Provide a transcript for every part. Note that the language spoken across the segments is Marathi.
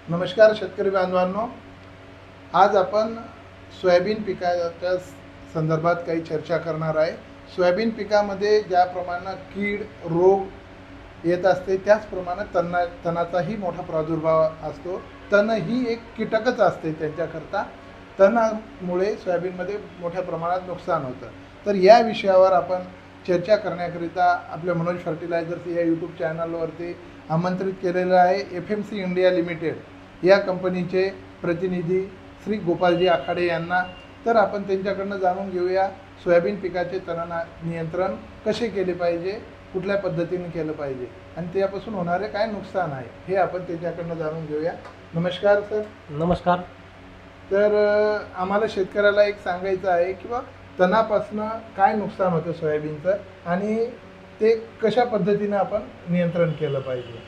नमस्कार शेतकरी बांधवांनो, आज आपण सोयाबीन पिकाच्या संदर्भात काही चर्चा करणार आहे। सोयाबीन पिकामध्ये ज्याप्रमाणे कीड रोग येत असते त्याचप्रमाणे तणाचाही मोठा प्रादुर्भाव असतो। तण ही एक कीटकच असते त्यांच्याकरता। तणामुळे सोयाबीनमध्ये मोठ्या प्रमाणात नुकसान होतं। तर या विषयावर आपण चर्चा करण्याकरिता आपल्या मनोज फर्टिलायझर्स या यूट्यूब चॅनलवरती आमंत्रित केलेलं आहे FMC इंडिया लिमिटेड या कंपनीचे प्रतिनिधी श्री गोपालजी आखाडे यांना। तर आपण त्यांच्याकडनं जाणून घेऊया सोयाबीन पिकाचे तण नियंत्रण कसे केले पाहिजे, कुठल्या पद्धतीने केलं पाहिजे आणि त्यापासून होणारे काय नुकसान आहे हे आपण त्यांच्याकडनं जाणून घेऊया। नमस्कार सर। नमस्कार। तर आम्हाला शेतकऱ्याला एक सांगायचं आहे की बा तणापासून काय नुकसान होतं सोयाबीनचं आणि ते कशा पद्धतीने आपण नियंत्रण केलं पाहिजे।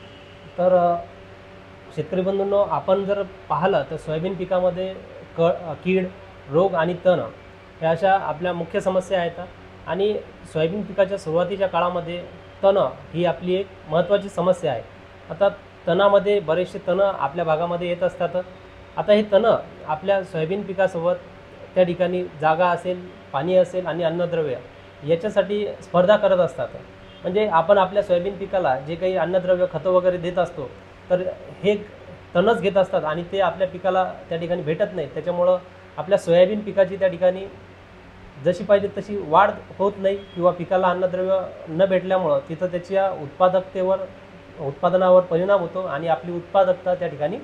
तर शेतकरी बंधूंनो, आपण जर पाहिलं तर सोयाबीन पिकामध्ये कीड रोग आणि तण ह्या अशा आपल्या मुख्य समस्या आहेत। आणि सोयाबीन पिकाच्या सुरुवातीच्या काळामध्ये तण ही आपली एक महत्त्वाची समस्या आहे। आता तणामध्ये बरेचसे तण आपल्या भागामध्ये येत असतात। आता हे तण आपल्या सोयाबीन पिकासोबत त्या ठिकाणी जागा असेल, पाणी असेल आणि अन्नद्रव्य याच्यासाठी स्पर्धा करत असतात। म्हणजे आपण आपल्या सोयाबीन पिकाला जे काही अन्नद्रव्य खतं वगैरे देत असतो तर हे तणच घेत असतात आणि ते आपल्या पिकाला त्या ठिकाणी भेटत नाही। त्याच्यामुळं आपल्या सोयाबीन पिकाची त्या ठिकाणी जशी पाहिजे तशी वाढ होत नाही किंवा पिकाला अन्नद्रव्य न भेटल्यामुळं तिथं त्याच्या उत्पादनावर परिणाम होतो आणि आपली उत्पादकता त्या ठिकाणी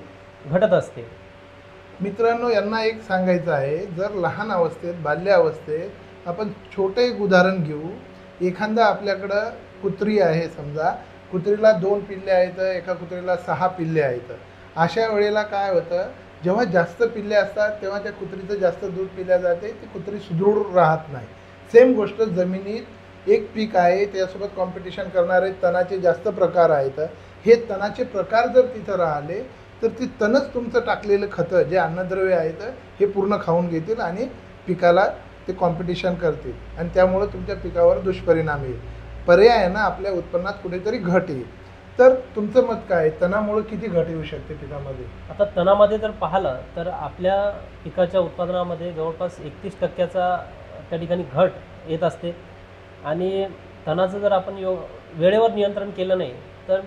घटत असते। मित्रांनो, यांना एक सांगायचं आहे, जर लहान अवस्थेत बाल्यावस्थेत आपण छोटे एक उदाहरण घेऊ। एखादा आपल्याकडं कुत्री आहे, समजा कुत्रीला 2 पिल्ले आहेत, एका कुत्रीला 6 पिल्ले आहेत। अशा वेळेला काय होतं, जेव्हा जास्त पिल्ले असतात तेव्हा त्या कुत्रीचं जास्त दूध पिल्या जाते, ती कुत्री सुदृढ राहत नाही। सेम गोष्ट जमिनीत एक पीक आहे, त्यासोबत कॉम्पिटिशन करणारे तणाचे जास्त प्रकार आहेत। हे तणाचे प्रकार जर तिथं राहिले तर ती तणच तुमचं टाकलेलं खतं जे अन्नद्रव्य आहेत हे पूर्ण खाऊन घेतील आणि पिकाला ते कॉम्पिटिशन करतील आणि त्यामुळे तुमच्या पिकावर दुष्परिणाम येईल। पर्यायानं आपल्या उत्पन्नात कुठेतरी घट येईल। तर तुमचं मत काय, तणामुळे किती घट येऊ शकते पिकामध्ये? आता तणामध्ये जर पाहिलं तर आपल्या पिकाच्या उत्पादनामध्ये जवळपास 31% त्या ठिकाणी घट येत असते। आणि तणाचं जर आपण वेळेवर नियंत्रण केलं नाही तर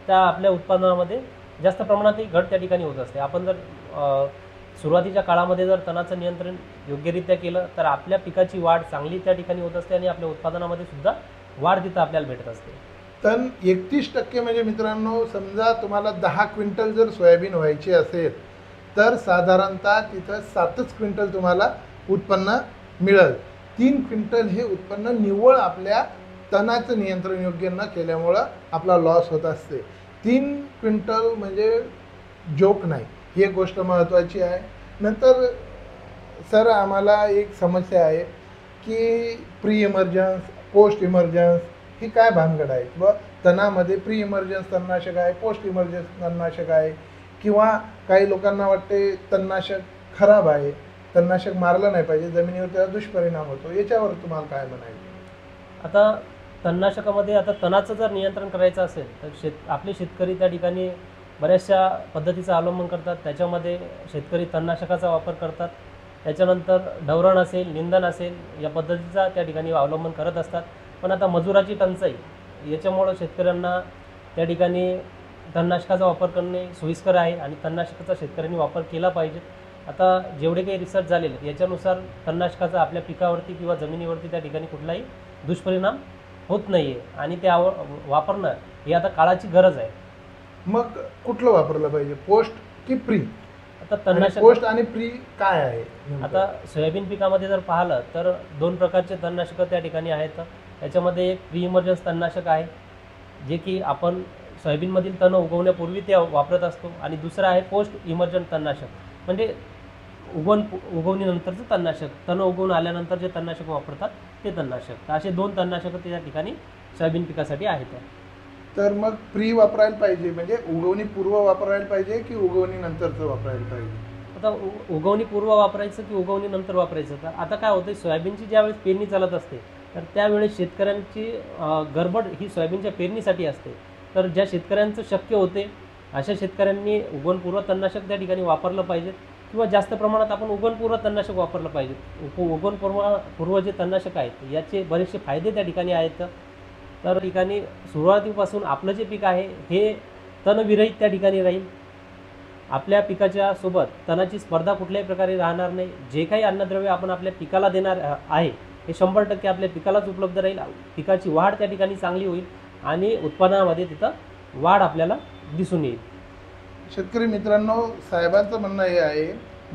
त्या आपल्या उत्पादनामध्ये जास्त प्रमाणातही घट त्या ठिकाणी होत असते। आपण जर सुरुवातीच्या काळामध्ये जर तणाचं नियंत्रण योग्यरित्या केलं तर आपल्या पिकाची वाढ चांगली त्या ठिकाणी होत असते आणि आपल्या उत्पादनामध्ये सुद्धा वाढ तिथं आपल्याला भेटत असते। तण 31% म्हणजे मित्रांनो, समजा तुम्हाला 10 क्विंटल जर सोयाबीन व्हायची असेल तर साधारणतः तिथं 7च क्विंटल तुम्हाला उत्पन्न मिळेल। 3 क्विंटल हे उत्पन्न निव्वळ आपल्या तणाचं नियंत्रण योग्य न केल्यामुळं आपला लॉस होत असते। 3 क्विंटल म्हणजे जोक नाही, ही एक गोष्ट महत्त्वाची आहे। नंतर सर, आम्हाला एक समस्या आहे की प्री इमर्जन्स पोस्ट इमर्जन्स ही काय भानगड आहे किंवा तणामध्ये प्री इमर्जन्स तणनाशक आहे, पोस्ट इमर्जन्स तणनाशक आहे, किंवा काही लोकांना वाटते तणनाशक खराब आहे, तणनाशक मारलं नाही पाहिजे, जमिनीवर त्याचा दुष्परिणाम होतो। याच्यावर तुम्हाला काय म्हणायचं? आता तणनाशकामध्ये आता तणाचं जर नियंत्रण करायचं असेल तर आपले शेतकरी त्या ठिकाणी बऱ्याचशा पद्धतीचं अवलंबन करतात। त्याच्यामध्ये शेतकरी तणनाशकाचा वापर करतात, त्याच्यानंतर ढवरण असेल, निंदन असेल या पद्धतीचा त्या ठिकाणी अवलंबन करत असतात। पण आता मजुराची टंचाई याच्यामुळं शेतकऱ्यांना त्या ठिकाणी तणनाशकाचा वापर करणे सोयीस्कर आहे आणि तणनाशकाचा शेतकऱ्यांनी वापर केला पाहिजे। आता जेवढे काही रिसर्च झालेले याच्यानुसार तणनाशकाचा आपल्या पिकावरती किंवा जमिनीवरती त्या ठिकाणी कुठलाही दुष्परिणाम होत नाही आहे आणि ते वापरणं ही आता काळाची गरज आहे। मग कुठलं वापरलं पाहिजे, पोस्ट की प्री? आता तणनाशक पोस्ट आणि प्री काय आहे? आता सोयाबीन पिकामध्ये जर पाहिलं तर 2 प्रकारचे तणनाशकं त्या ठिकाणी आहेत। त्याच्यामध्ये एक प्री इमर्जन्स तणनाशक आहे जे की आपण सोयाबीनमधील तण उगवण्यापूर्वी ते वापरत असतो, आणि दुसरं आहे पोस्ट इमर्जंट तणनाशक, म्हणजे उगवणीनंतरचं तणनाशक, तण उगवून आल्यानंतर जे तणनाशक वापरतात ते तणनाशक। तर असे 2 तणनाशकं त्या ठिकाणी सोयाबीन पिकासाठी आहेत। तर मग प्री वापरायला पाहिजे म्हणजे उगवणी पूर्व वापरायला पाहिजे की उगवणी नंतरचं वापरायला पाहिजे? आता उगवणी पूर्व वापरायचं की उगवणी नंतर वापरायचं? तर आता काय होतं, सोयाबीनची ज्यावेळेस पेरणी चालत असते तर त्यावेळेस शेतकऱ्यांची गडबड ही सोयाबीनच्या पेरणीसाठी असते। तर ज्या शेतकऱ्यांचं शक्य होते अशा शेतकऱ्यांनी उगवणपूर्व तणनाशक त्या ठिकाणी वापरलं पाहिजे किंवा जास्त प्रमाणात आपण उगवणपूर्व तणनाशक वापरलं पाहिजे. उगवणपूर्व जे तणनाशक आहेत याचे बरेचसे फायदे त्या ठिकाणी आहेत. तर ठिकाणी सुरुवातीपासून आपलं जे पीक आहे हे तणविरहित त्या ठिकाणी राहील. आपल्या पिकाच्या सोबत तणाची स्पर्धा कुठल्याही प्रकारे राहणार नाही. जे काही अन्नद्रव्य आपण आपल्या पिकाला देणार आहे हे 100% आपल्या पिकालाच उपलब्ध राहील. पिकाची वाढ त्या ठिकाणी चांगली होईल आणि उत्पन्नामध्ये तिथं वाढ आपल्याला दिसून येईल. शेतकरी मित्रांनो, साहेबांचं म्हणणं हे आहे,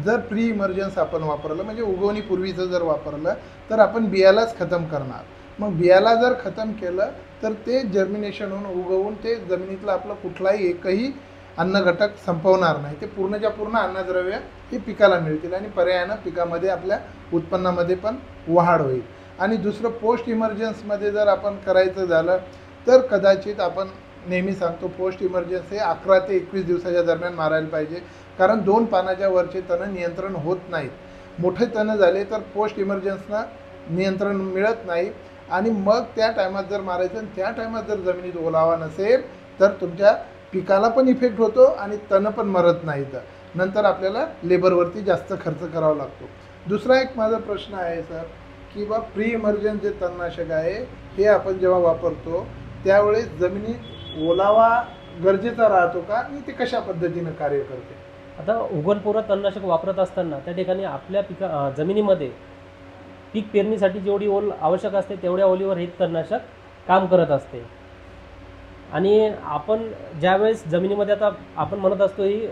जर प्री इमर्जन्स आपण वापरलं म्हणजे उगवणीपूर्वीचं जर वापरलं तर आपण बियालाच खतम करणार. मग बियाला जर खतम केलं तर ते जर्मिनेशन होऊन उगवून ते जमिनीतलं आपलं कुठलाही एकही अन्नघटक संपवणार नाही. ते पूर्णच्या पूर्ण अन्नद्रव्य हे पिकाला मिळतील आणि पर्यायानं पिकामध्ये आपल्या उत्पन्नामध्ये पण वाढ होईल. आणि दुसरं पोस्ट इमर्जन्समध्ये जर आपण करायचं झालं तर कदाचित आपण नेहमी सांगतो पोस्ट इमर्जन्स हे 11 ते 21 दिवसाच्या दरम्यान मारायला पाहिजे. कारण 2 पानाच्या वरचे तण नियंत्रण होत नाहीत. मोठे तण झाले तर पोस्ट इमर्जन्सना नियंत्रण मिळत नाही आणि मग त्या टायमात जर मारायचं आणि त्या टायमात जर जमिनीत ओलावा नसेल तर तुमच्या पिकाला पण इफेक्ट होतो आणि तण पण मरत नाहीत. नंतर आपल्याला लेबरवरती जास्त खर्च करावा लागतो. दुसरा एक माझा प्रश्न आहे सर, की बा प्री इमर्जन्स जे तणनाशक आहे हे आपण जेव्हा वापरतो त्यावेळेस जमिनीत ओलावा गरजेचा राहतो का आणि ते कशा पद्धतीनं कार्य करते? आता उगवणपूर्व तणनाशक वापरत असताना त्या ठिकाणी आपल्या जमिनीमध्ये पीक पेरणीसाठी जेवढी ओल आवश्यक असते तेवढ्या ओलीवर हे तणनाशक काम करत असते. आणि आपण ज्यावेळेस जमिनीमध्ये आता आपण म्हणत असतो ही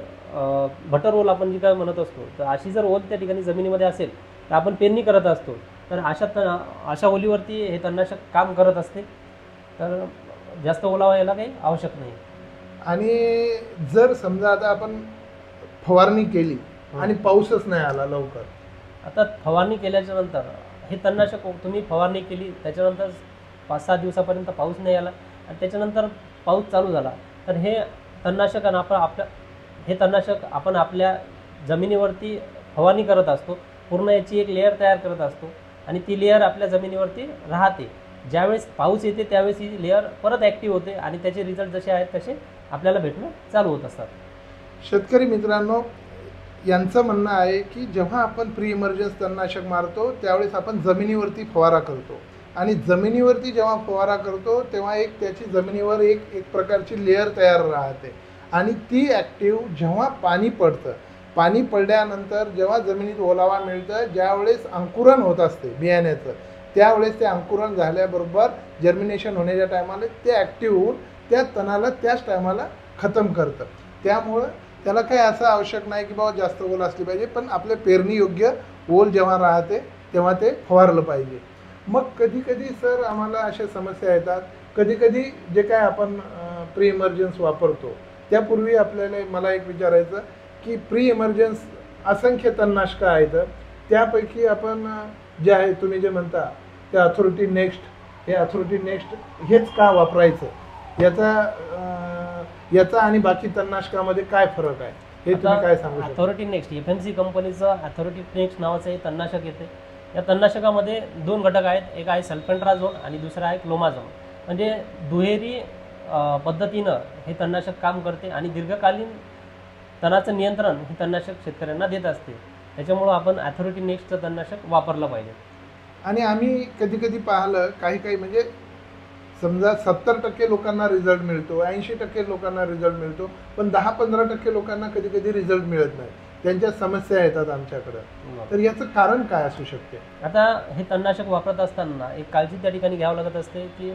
बटर ओल आपण जी काय म्हणत असतो, तर अशी जर ओल त्या ठिकाणी जमिनीमध्ये असेल तर आपण पेरणी करत असतो. तर अशा ओलीवरती हे तणनाशक काम करत असते. तर जास्त ओलावा यायला काही आवश्यक नाही. आणि जर समजा आता आपण फवारणी केली आणि पाऊसच नाही आला लवकर, आता फवारणी केल्याच्या नंतर हे तणनाशक तुम्ही फवारणी केली त्याच्यानंतर 5-6 दिवसापर्यंत पाऊस नाही आला आणि त्याच्यानंतर पाऊस चालू झाला तर हे तणनाशक आपण आपल्या जमिनीवरती फवारणी करत असतो. पूर्ण याची एक लेअर तयार करत असतो आणि ती लेअर आपल्या जमिनीवरती राहते. ज्यावेळेस पाऊस येते त्यावेळेस ही लेअर परत ॲक्टिव्ह होते आणि त्याचे रिझल्ट जसे आहेत तसे आपल्याला भेटणं चालू होत असतात. शेतकरी मित्रांनो, यांचं म्हणणं आहे की जेव्हा आपण प्री इमर्जन्स तणनाशक मारतो त्यावेळेस आपण जमिनीवरती फवारा करतो आणि जमिनीवरती जेव्हा फवारा करतो तेव्हा त्याची जमिनीवर एक प्रकारची लेअर तयार राहते आणि ती ॲक्टिव्ह जेव्हा पाणी पडतं, पाणी पडल्यानंतर जेव्हा जमिनीत ओलावा मिळतं, ज्यावेळेस अंकुरण होत असते बियाण्याचं, त्यावेळेस ते अंकुरण झाल्याबरोबर जर्मिनेशन होण्याच्या टायमाला ते ॲक्टिव्ह होऊन त्या तणाला त्याच टायमाला खतम करतं. त्यामुळं त्याला काही असं आवश्यक नाही की बाबा जास्त ओल असली पाहिजे, पण आपल्या पेरणी योग्य ओल जेव्हा राहते तेव्हा ते फवारलं पाहिजे. मग कधी सर आम्हाला अशा समस्या येतात, कधी जे काय आपण प्री इमर्जन्स वापरतो त्यापूर्वी मला एक विचारायचं की प्री इमर्जन्स असंख्य तणनाशकं आहेत, त्यापैकी आपण जे आहे तुम्ही जे म्हणता ते अथॉरिटी नेक्स्ट, हे अथॉरिटी नेक्स्ट हेच का वापरायचं, याचा आणि बाकी तणनाशकामध्ये काय फरक आहे हे तुम्ही काय सांगू शकता? अथॉरिटी नेक्स्ट FMC कंपनीचं अथॉरिटी नेक्स्ट नावाचं हे तणनाशक येते. या तणनाशकामध्ये 2 घटक आहेत, एक आहे सल्फेंट्राझोन आणि दुसरा आहे क्लोमाझोन. म्हणजे दुहेरी पद्धतीनं हे तणनाशक काम करते आणि दीर्घकालीन तणाचं नियंत्रण हे तणनाशक शेतकऱ्यांना देत असते. त्याच्यामुळं आपण अथॉरिटी नेक्स्टचं तणनाशक वापरलं पाहिजे. आणि आम्ही कधी पाहिलं काही म्हणजे समजा 70% लोकांना रिझल्ट मिळतो, 80% लोकांना रिझल्ट मिळतो, पण 10-15% लोकांना कधी रिझल्ट मिळत नाही. त्यांच्या समस्या येतात आमच्याकडं. तर याचं कारण काय असू शकते? आता हे तणनाशक वापरत असताना एक काळजी त्या ठिकाणी घ्यावं लागत असते की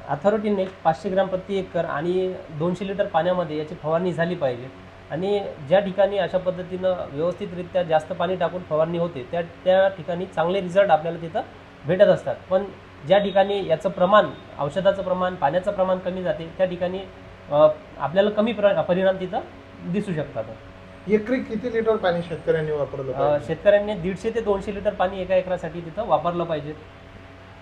अथॉरिटी नेक्स्ट 500 ग्रॅम प्रति एकर आणि 200 लिटर पाण्यामध्ये याची फवारणी झाली पाहिजे. आणि ज्या ठिकाणी अशा पद्धतीनं व्यवस्थितरित्या जास्त पाणी टाकून फवारणी होते त्या ठिकाणी चांगले रिझल्ट आपल्याला तिथं भेटत असतात. पण ज्या ठिकाणी याचं प्रमाण, औषधाचं प्रमाण, पाण्याचं प्रमाण कमी जाते त्या ठिकाणी आपल्याला कमी परिणाम तिथं दिसू शकतात. एकरी किती लिटर पाणी शेतकऱ्यांनी वापरलं पाहिजे? शेतकऱ्यांनी 150 ते 200 लिटर पाणी एका एकरासाठी तिथं वापरलं पाहिजे.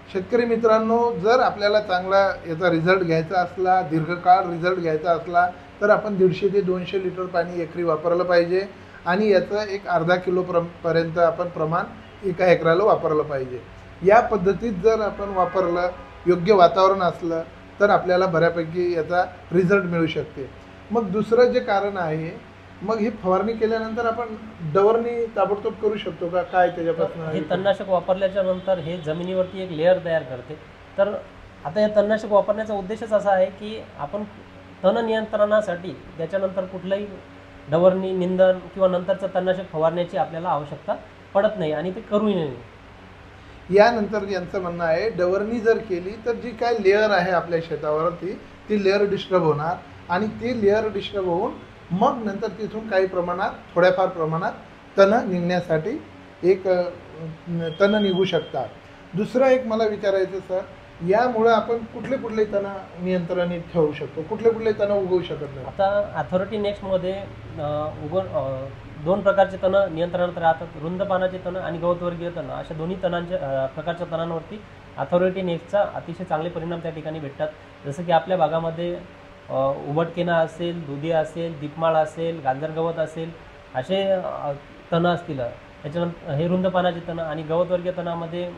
शेतकरी मित्रांनो, जर आपल्याला चांगला याचा रिझल्ट घ्यायचा असला, दीर्घकाळ रिझल्ट घ्यायचा असला तर आपण 150 ते 200 लिटर पाणी एकरी वापरलं पाहिजे आणि याचं एक अर्धा किलो पर्यंत आपण प्रमाण एका एकराला वापरलं पाहिजे. या पद्धतीत जर आपण वापरलं, योग्य वातावरण असलं तर आपल्याला बऱ्यापैकी याचा रिझल्ट मिळू शकते. मग दुसरं जे कारण आहे, मग हे फवारणी केल्यानंतर आपण डवरणी ताबडतोब करू शकतो का, काय तर त्याच्यापासून हे तणनाशक वापरल्याच्या नंतर हे जमिनीवरती एक लेअर तयार करते. तर आता या तणनाशक वापरण्याचा उद्देशच असा आहे की आपण तण नियंत्रणासाठी त्याच्यानंतर कुठलंही डवरणी, निंदन किंवा नंतरचं तणनाशक फवारण्याची आपल्याला आवश्यकता पडत नाही आणि ते करूही नये. यानंतर यांचं म्हणणं आहे, डवरणी जर केली तर जी काय लेअर आहे आपल्या शेतावरती ती लेअर डिस्टर्ब होणार आणि ती लेअर डिस्टर्ब होऊन मग नंतर तिथून काही प्रमाणात, थोड्याफार प्रमाणात तण निघण्यासाठी तण निघू शकतात. दुसरं एक मला विचारायचं सर, यामुळं आपण कुठले कुठले तण नियंत्रणात ठेवू शकतो, कुठले कुठले तण उगवू शकत नाही? आता अथॉरिटी नेक्स्टमध्ये दोन प्रकारचे तण नियंत्रणात राहतात. रुंद पानाचे तण आणि गवतवर्गीय तण अशा दोन्ही तणांच्या प्रकारच्या तणांवरती अथॉरिटी नेक्स्टचा अतिशय चांगले परिणाम त्या ठिकाणी भेटतात. जसं की आपल्या भागामध्ये उबटकेना असेल, दुधी असेल, दीपमाळ असेल, गांजर गवत असेल, असे तण असतील. त्याच्यानंतर हे रुंद पानाचे तण आणि गवतवर्गीय तणामध्ये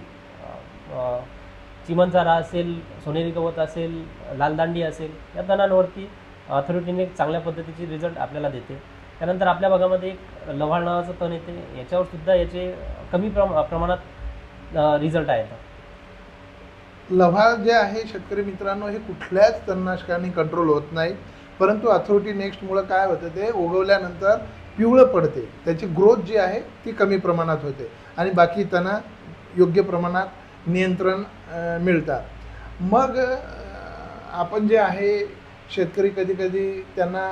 चिमणचारा असेल, सोनेरी गवत असेल, लालदांडी असेल, या तणांवरती अथॉरिटीने चांगल्या पद्धतीचे रिझल्ट आपल्याला देते. त्यानंतर आपल्या भागामध्ये एक लव्हाळ नावाचं तण येते, याच्यावर सुद्धा याचे कमी प्रमाणात रिझल्ट आहेत. लव्हाळ जे आहे शेतकरी मित्रांनो, हे कुठल्याच तणनाशकाने कंट्रोल होत नाही, परंतु अथॉरिटी नेक्स्टमुळं काय होतं, ते उगवल्यानंतर पिवळं पडते, त्याची ग्रोथ जी आहे ती कमी प्रमाणात होते आणि बाकी तणं योग्य प्रमाणात नियंत्रण मिळतात. मग आपण जे आहे शेतकरी कधी कधी त्यांना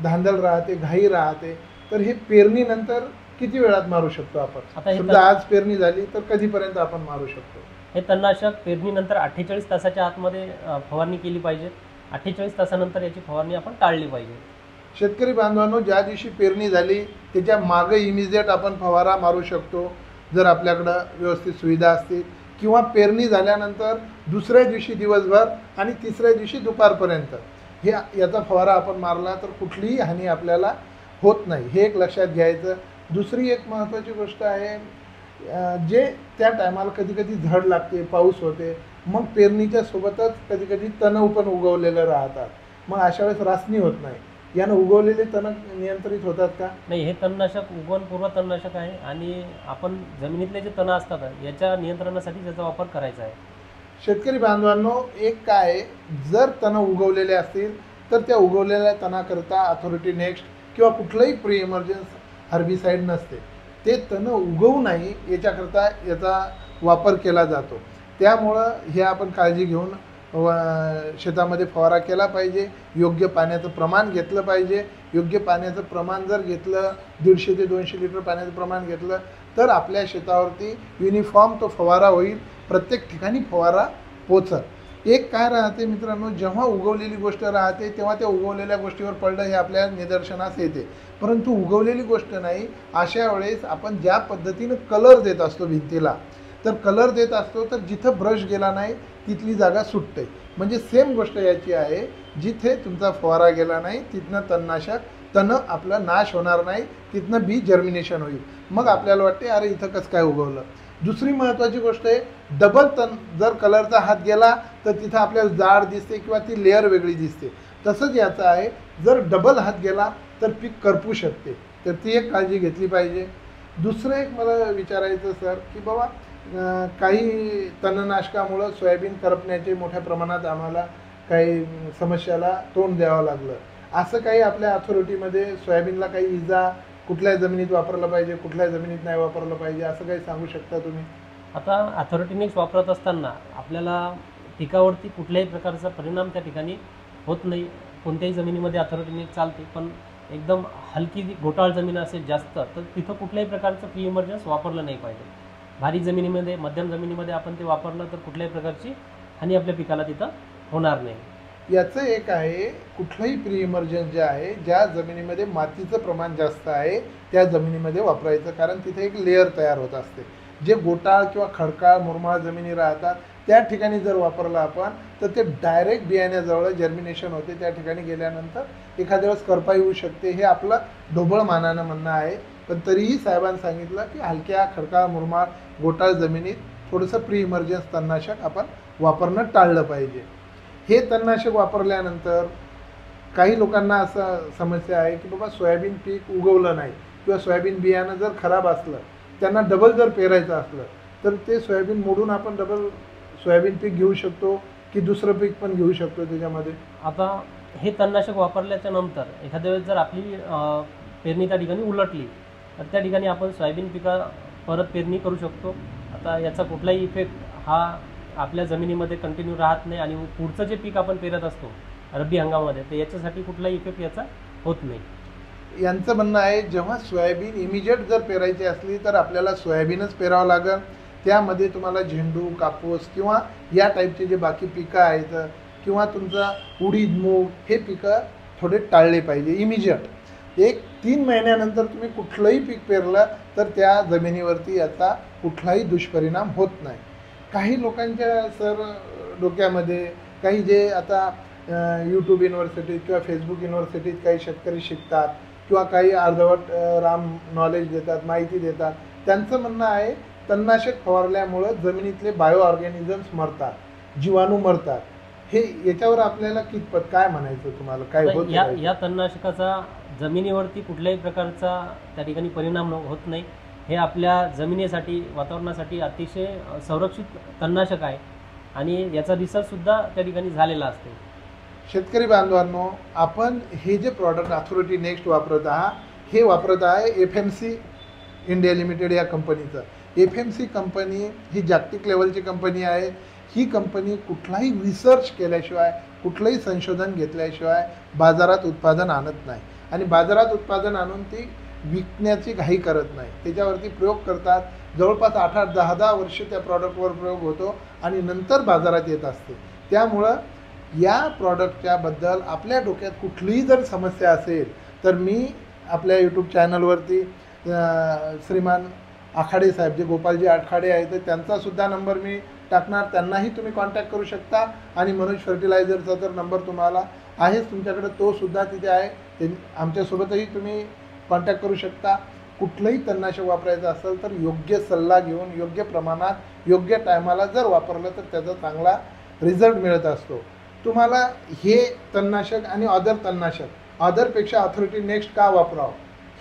धांदल राहते, घाई राहते, तर हे पेरणीनंतर किती वेळात मारू शकतो आपण? आता हे समजा आज पेरणी झाली तर कधीपर्यंत आपण मारू शकतो? हे तणनाशक पेरणीनंतर 48 तासाच्या आतमध्ये फवारणी केली पाहिजे. 48 तासानंतर याची फवारणी आपण टाळली पाहिजे. शेतकरी बांधवांनो, ज्या दिवशी पेरणी झाली त्याच्या मागे इमिजिएट आपण फवारा मारू शकतो जर आपल्याकडं व्यवस्थित सुविधा असतील, किंवा पेरणी झाल्यानंतर दुसऱ्या दिवशी दिवसभर आणि तिसऱ्या दिवशी दुपारपर्यंत याचा फवारा आपण मारला तर कुठलीही हानी आपल्याला होत नाही, हे एक लक्षात घ्यायचं. दुसरी एक महत्त्वाची गोष्ट आहे, जे त्या टायमाला कधी कधी झड लागते, पाऊस होते, मग पेरणीच्या सोबतच कधी कधी तण पण उगवलेले राहतात, मग अशा वेळेस रासनी होत नाही. यानं उगवलेले तण नियंत्रित होतात का? नाही, हे तणनाशक उगवणपूर्व तणनाशक आहे आणि आपण जमिनीतले जे तण असतात याच्या नियंत्रणासाठी त्याचा वापर करायचा आहे. शेतकरी बांधवांनो, एक काय, जर तण उगवलेले असतील तर त्या उगवलेल्या तणाकरता अथॉरिटी नेक्स्ट किंवा कुठलंही प्री इमर्जन्स हर्बिसाईड नसते. ते तण उगवू नाही याच्याकरता याचा वापर केला जातो. त्यामुळं हे आपण काळजी घेऊन शेतामध्ये फवारा केला पाहिजे. योग्य पाण्याचं प्रमाण घेतलं पाहिजे. योग्य पाण्याचं प्रमाण जर घेतलं, 150 ते 200 लिटर पाण्याचं प्रमाण घेतलं तर आपल्या शेतावरती युनिफॉर्म तो फवारा होईल, प्रत्येक ठिकाणी फवारा पोचल. एक काय राहते मित्रांनो, जेव्हा उगवलेली गोष्ट राहते तेव्हा त्या उगवलेल्या गोष्टीवर पडलं हे आपल्या निदर्शनास येते, परंतु उगवलेली गोष्ट नाही. अशा वेळेस आपण ज्या पद्धतीनं कलर देत असतो भिंतीला, तर कलर देत असतो तर जिथं ब्रश गेला नाही तिथली जागा सुटते. म्हणजे सेम गोष्ट याची आहे, जिथे तुमचा फवारा गेला नाही तिथनं तण आपला नाश होणार नाही, तिथनं बी जर्मिनेशन होईल. मग आपल्याला वाटते अरे इथं कसं काय उगवलं. दुसरी महत्त्वाची गोष्ट आहे, डबल तण जर कलरचा हात गेला तर तिथं आपल्याला जाड दिसते किंवा ती लेअर वेगळी दिसते. तसंच याचं आहे, जर डबल हात गेला तर पीक करपू शकते, तर ती एक काळजी घेतली पाहिजे. दुसरं एक मला विचारायचं सर, की बाबा काही तणनाशकामुळं सोयाबीन करपण्याचे मोठ्या प्रमाणात आम्हाला काही समस्याला तोंड द्यावं लागलं. असं काही आपल्या अथॉरिटीमध्ये सोयाबीनला काही इजा कुठल्या जमिनीत वापरलं पाहिजे, कुठल्या जमिनीत नाही वापरलं पाहिजे, असं काही सांगू शकता तुम्ही? आता अथॉरिटीनेच वापरत असताना आपल्याला पिकावरती कुठल्याही प्रकारचा परिणाम त्या ठिकाणी होत नाही. कोणत्याही जमिनीमध्ये अथॉरिटीनेच चालते, पण एकदम हलकी घोटाळ जमीन असेल जास्त, तर तिथं कुठल्याही प्रकारचं प्री इमर्जन्स वापरलं नाही पाहिजे. भारी जमिनीमध्ये, मध्यम जमिनीमध्ये आपण ते वापरलं तर कुठल्याही प्रकारची हानी आपल्या पिकाला तिथं होणार नाही. याचं एक आहे, कुठलंही प्री इमर्जन्स जे आहे, ज्या जमिनीमध्ये मातीचं प्रमाण जास्त आहे त्या जमिनीमध्ये वापरायचं, कारण तिथे एक लेअर तयार होत असते. जे गोटाळ किंवा खडकाळ मुरमाळ जमिनी राहतात त्या ठिकाणी जर वापरलं आपण तर ते डायरेक्ट बियाण्याजवळ जर्मिनेशन होते. त्या ठिकाणी गेल्यानंतर एखाद्या वेळेस करपा येऊ शकते, हे आपलं ढोबळ मानानं म्हणणं आहे. पण तरीही साहेबांनी सांगितलं की हलक्या खडकाळ मुरमाळ गोटाळ जमिनीत थोडंसं प्री इमर्जन्स तणनाशक आपण वापरणं टाळलं पाहिजे. हे तणनाशक वापरल्यानंतर काही लोकांना असं समस्या आहे की बाबा सोयाबीन पीक उगवलं नाही किंवा सोयाबीन बियाणं जर खराब असलं, त्यांना डबल जर पेरायचं असलं तर ते सोयाबीन मोडून आपण डबल सोयाबीन पीक घेऊ शकतो की दुसरं पीक पण घेऊ शकतो त्याच्यामध्ये? आता हे तणनाशक वापरल्याच्या नंतर एखाद्या वेळेस जर आपली पेरणी त्या ठिकाणी उलटली तर त्या ठिकाणी आपण सोयाबीन पिका परत पेरणी करू शकतो. आता याचा कुठलाही इफेक्ट हा आपल्या जमिनीमध्ये कंटिन्यू राहत नाही आणि पुढचं जे पीक आपण पेरत असतो रब्बी हंगामामध्ये तर याच्यासाठी कुठलाही इफेक्ट याचा होत नाही. यांचं म्हणणं आहे जेव्हा सोयाबीन इमिजिएट जर पेरायची असली तर आपल्याला सोयाबीनच पेरावं लागेल. त्यामध्ये तुम्हाला झेंडू, कापूस किंवा या टाईपचे जे बाकी पिकं आहेत किंवा तुमचा उडीद, मूग हे पिकं थोडे टाळले पाहिजे इमिजिएट. 1-3 महिन्यानंतर तुम्ही कुठलंही पीक पेरलं तर त्या जमिनीवरती याचा कुठलाही दुष्परिणाम होत नाही. काही लोकांच्या सर डोक्यामध्ये काही जे आता यूट्यूब युनिव्हर्सिटीत किंवा फेसबुक युनिव्हर्सिटीत काही शेतकरी शिकतात किंवा काही अर्धवट राम नॉलेज देतात, माहिती देतात, त्यांचं म्हणणं आहे तणनाशक फवारल्यामुळं जमिनीतले बायो ऑर्गॅनिझम्स मरतात, जीवाणू मरतात. हे याच्यावर आपल्याला कितपत काय म्हणायचं तुम्हाला? काय आता होत या तणनाशकाचा जमिनीवरती कुठल्याही प्रकारचा त्या ठिकाणी परिणाम होत नाही. हे आपल्या जमिनीसाठी, वातावरणासाठी अतिशय संरक्षित तणनाशक आहे आणि याचा रिसर्चसुद्धा त्या ठिकाणी झालेला असतो. शेतकरी बांधवांनो, आपण हे जे प्रॉडक्ट अथॉरिटी नेक्स्ट वापरत आहात हे वापरत आहे FMC इंडिया लिमिटेड या कंपनीचं. FMC कंपनी ही जागतिक लेवलची कंपनी आहे. ही कंपनी कुठलाही रिसर्च केल्याशिवाय, कुठलंही संशोधन घेतल्याशिवाय बाजारात उत्पादन आणत नाही आणि बाजारात उत्पादन आणून ती विकण्याची घाई करत नाही. त्याच्यावरती प्रयोग करतात. जवळपास 8-8, 10-10 वर्ष त्या प्रॉडक्टवर प्रयोग होतो आणि नंतर बाजारात येत असते. त्यामुळं या प्रॉडक्टच्या बद्दल आपल्या डोक्यात कुठलीही जर समस्या असेल तर मी आपल्या यूट्यूब चॅनलवरती श्रीमान आखाडे साहेब, जे गोपालजी आखाडे आहेत, तर त्यांचासुद्धा नंबर मी टाकणार. त्यांनाही तुम्ही कॉन्टॅक्ट करू शकता आणि मनोज फर्टिलायझरचा तर नंबर तुम्हाला आहेच तुमच्याकडे, तो सुद्धा तिथे आहे. ते आमच्यासोबतही तुम्ही कॉन्टॅक्ट करू शकता. कुठलंही तणनाशक वापरायचं असेल तर योग्य सल्ला घेऊन, योग्य प्रमाणात, योग्य टायमाला जर वापरलं तर त्याचा चांगला रिझल्ट मिळत असतो. तुम्हाला हे तणनाशक आणि अदर तणनाशक, अदरपेक्षा अथॉरिटी नेक्स्ट का वापरावं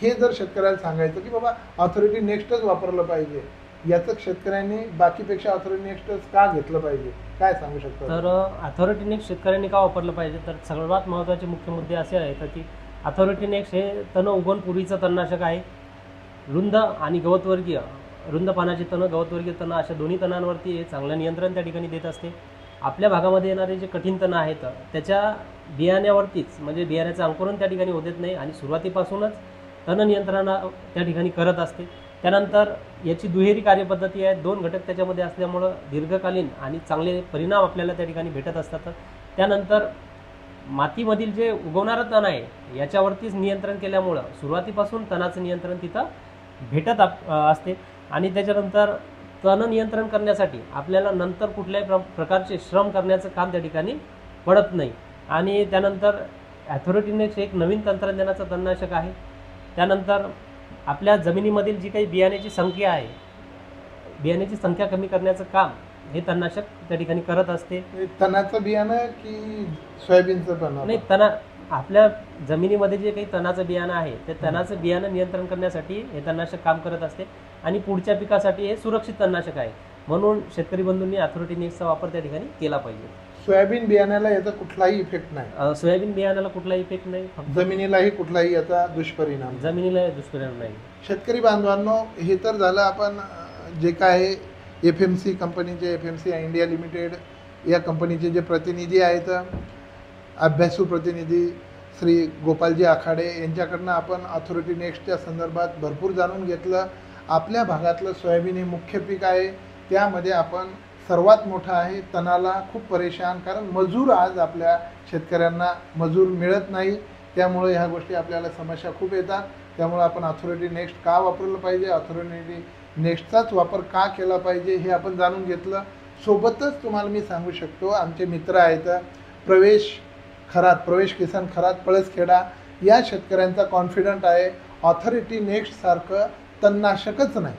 हे जर शेतकऱ्याला सांगायचं की बाबा अथॉरिटी नेक्स्टच वापरलं पाहिजे, याचं शेतकऱ्यांनी बाकीपेक्षा अथॉरिटी नेक्स्टच का घेतलं पाहिजे, काय सांगू शकतो? तर अथॉरिटी नेक्स्ट शेतकऱ्यांनी का वापरलं पाहिजे तर सर्वात महत्त्वाचे मुख्य मुद्दे असे आहेत की अथॉरिटी नेक्स्ट हे तण उगवण पूर्वीचं तणनाशक आहे. रुंद आणि गवतवर्गीय, रुंद पानाची तणं, गवतवर्गीय तणं अशा दोन्ही तणांवरती हे चांगलं नियंत्रण त्या ठिकाणी देत असते. आपल्या भागामध्ये येणारे जे कठीण तणं आहेत त्याच्या बियाण्यावरतीच, म्हणजे बियाण्याचं अंकुरण त्या ठिकाणी होत नाही आणि सुरुवातीपासूनच तण नियंत्रण त्या ठिकाणी करत असते. त्यानंतर याची दुहेरी कार्यपद्धती आहे. 2 घटक त्याच्यामध्ये असल्यामुळं दीर्घकालीन आणि चांगले परिणाम आपल्याला त्या ठिकाणी भेटत असतात. त्यानंतर मातीमधील जे उगवणारं तण आहे याच्यावरतीच नियंत्रण केल्यामुळं सुरुवातीपासून तणाचं नियंत्रण तिथं भेटत असते आणि त्याच्यानंतर तण नियंत्रण करण्यासाठी आपल्याला नंतर कुठल्याही प्रकारचे श्रम करण्याचं काम त्या ठिकाणी पडत नाही. आणि त्यानंतर अथॉरिटीने एक नवीन तंत्रज्ञानाचं तणनाशक आहे. त्यानंतर आपल्या जमिनीमधील जी काही बियाण्याची संख्या आहे, बियाण्याची संख्या कमी करण्याचं काम हे तणनाशक त्या ठिकाणी करत असते. तणाचं बियाणं की सोयाबीनचं पण? नाही, तना आपल्या जमिनीमध्ये जे काही तणाचं बियाणं आहे ते तणाचं बियाणं नियंत्रण करण्यासाठी हे तणनाशक काम करत असते आणि पुढच्या पिकासाठी हे सुरक्षित तणनाशक आहे. म्हणून शेतकरी बंधूंनी अथॉरिटी नेक्स्टचा वापर त्या ठिकाणी केला पाहिजे. सोयाबीन बियाण्याला याचा कुठलाही इफेक्ट नाही? सोयाबीन बियाण्याला कुठलाही इफेक्ट नाही, जमिनीलाही कुठलाही याचा दुष्परिणाम? जमिनीला दुष्परिणाम नाही. शेतकरी बांधवांनो, हे तर झालं आपण जे काय FMC कंपनीचे, FMC इंडिया लिमिटेड या कंपनीचे जे प्रतिनिधी आहेत, अभ्यासू प्रतिनिधी श्री गोपालजी आखाडे यांच्याकडनं आपण अथॉरिटी नेक्स्टच्या संदर्भात भरपूर जाणून घेतलं. आपल्या भागातलं सोयाबीन हे मुख्य पीक आहे. त्यामध्ये आपण सर्वात मोठा आहे तणाला खूप परेशान, कारण मजूर आज आपल्या शेतकऱ्यांना मजूर मिळत नाही. त्यामुळे ह्या गोष्टी आपल्याला समस्या खूप येतात. त्यामुळे आपण अथॉरिटी नेक्स्ट का वापरलं पाहिजे, अथॉरिटी नेक्स्टचाच वापर का केला पाहिजे हे आपण जाणून घेतलं. सोबतच तुम्हाला मी सांगू शकतो, आमचे मित्र आहेत प्रवेश किसन खरात, पळसखेडा, या शेतकऱ्यांचा कॉन्फिडंट आहे ऑथॉरिटी नेक्स्टसारखं तणनाशकच नाही.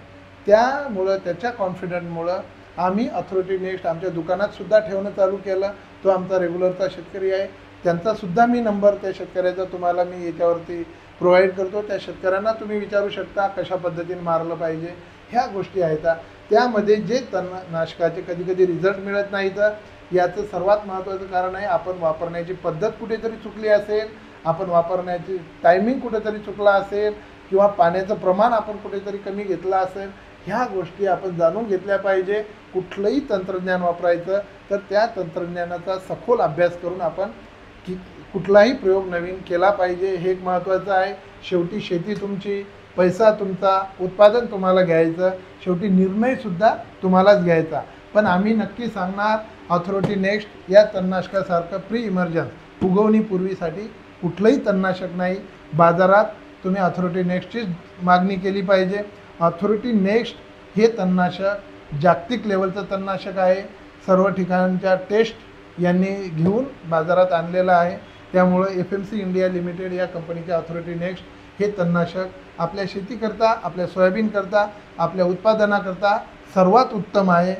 त्यामुळं त्याच्या कॉन्फिडंटमुळं आम्ही अथॉरिटी नेक्स्ट आमच्या दुकानात सुद्धा ठेवणं चालू केलं. तो आमचा रेग्युलरचा शेतकरी आहे. त्यांचासुद्धा मी नंबर त्या शेतकऱ्याचा तुम्हाला मी याच्यावरती प्रोव्हाइड करतो. त्या शेतकऱ्यांना तुम्ही विचारू शकता कशा पद्धतीने मारलं पाहिजे. ह्या गोष्टी आहेत. त्यामध्ये जे तणनाशकाचे कधी कधी रिझल्ट मिळत नाहीत, याचं सर्वात महत्त्वाचं कारण आहे आपण वापरण्याची पद्धत कुठेतरी चुकली असेल, आपण वापरण्याची टायमिंग कुठेतरी चुकला असेल, किंवा पाण्याचं प्रमाण आपण कुठेतरी कमी घेतलं असेल. ह्या गोष्टी आपण जाणून घेतल्या पाहिजे. कुठलंही तंत्रज्ञान वापरायचं तर त्या तंत्रज्ञानाचा सखोल अभ्यास करून आपण कुठलाही प्रयोग नवीन केला पाहिजे. हे एक महत्त्वाचं आहे. शेवटी शेती तुमची, पैसा तुमचा, उत्पादन तुम्हाला घ्यायचं, शेवटी निर्णयसुद्धा तुम्हालाच घ्यायचा. पण आम्ही नक्की सांगणार ऑथॉरिटी नेक्स्ट या तणनाशकासारखं प्री इमर्जन्स उगवणीपूर्वीसाठी कुठलंही तणनाशक नाही. बाजारात तुम्ही ऑथॉरिटी नेक्स्टचीच मागणी केली पाहिजे. ऑथॉरिटी नेक्स्ट हे तणनाशक जागतिक लेवलचं तणनाशक आहे. सर्व ठिकाणच्या टेस्ट यांनी घेऊन बाजारात आणलेलं आहे. त्यामुळं FMC इंडिया लिमिटेड या कंपनीचे ऑथॉरिटी नेक्स्ट हे तणनाशक आपल्या शेतीकरता, आपल्या सोयाबीनकरता, आपल्या उत्पादनाकरता सर्वात उत्तम आहे.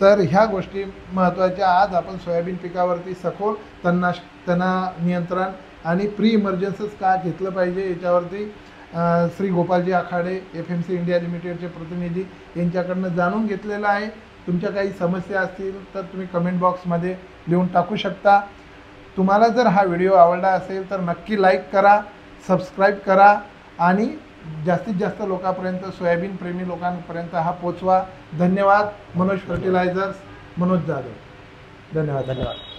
तर ह्या गोष्टी महत्त्वाच्या. आज आपण सोयाबीन पिकावरती सखोल तणा नियंत्रण आणि प्री इमर्जन्सीच का घेतलं पाहिजे याच्यावरती श्री गोपालजी आखाडे FMC इंडिया लिमिटेडचे प्रतिनिधी यांच्याकडनं जाणून घेतलेलं आहे. तुमच्या काही समस्या असतील तर तुम्ही कमेंट बॉक्समध्ये लिहून टाकू शकता. तुम्हाला जर हा व्हिडिओ आवडला असेल तर नक्की लाईक करा, सबस्क्राईब करा आणि जास्तीत जास्त लोकांपर्यंत, सोयाबीन प्रेमी लोकांपर्यंत हा पोचवा. धन्यवाद. मनोज फर्टिलायझर्स, मनोज जाधव. धन्यवाद.